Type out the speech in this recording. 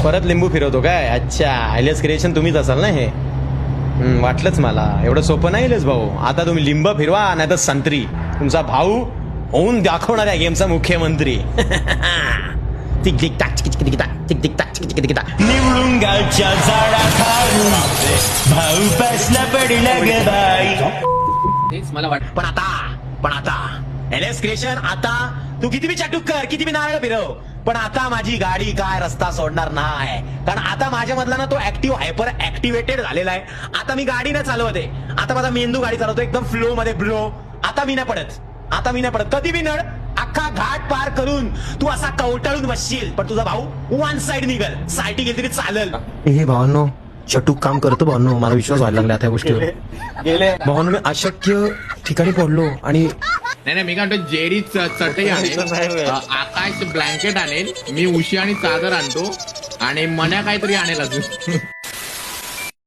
परत लिंबू फिरवतो काय? अच्छा, आयलेस क्रिएशन तुम्हीच असाल ना हे? वाटलंच मला. एवढं सोपं नाही इलेस भाऊ. आता तुम्ही लिंब फिरवा नाही तर संत्री. तुमचा भाऊ होऊन दाखवणार आहे गेमचा मुख्यमंत्री. टिक टिक टाक टिक टिक टाक टिक टिक टाक टिक टिक टाक. निवडून गावच्या झाडाखालून भाऊ बसला पडला गे बाई. तेच मला वाटतं. पण आता एलेस क्रिएशन, आता तू किती बी चाटूक कर, किती बी नारळ फिरव, पण आता माझी गाडी काय रस्ता सोडणार नाही. कारण आता माझ्या मधला ना तो ऍक्टिव्ह हायपर ऍक्टिव्हेटेड झालेला आहे. आता मी गाडी नाही चालवते, आता माझा मेंदू गाडी चालवतो एकदम फ्लो मध्ये ब्रो. आता मी नाही पडत कधी बी नड. अख्खा घाट पार करून तू असा कवटाळून बसशील, पण तुझा भाऊ वन साइड निघल. सायटी गेली तरी चालेल. हे भावांनो, चटूक काम करतो भावांनो. मला विश्वास व्हायला लागला त्या गोष्टीवर. भावांनो, मी अशक्य ठिकाणी पडलो. आणि नाही मी काय म्हणतो, जेरी चटई आणेल, आकाश ब्लँकेट आणेल, मी उशी आणि चादर आणतो आणि मन्या काहीतरी आणेल अजून.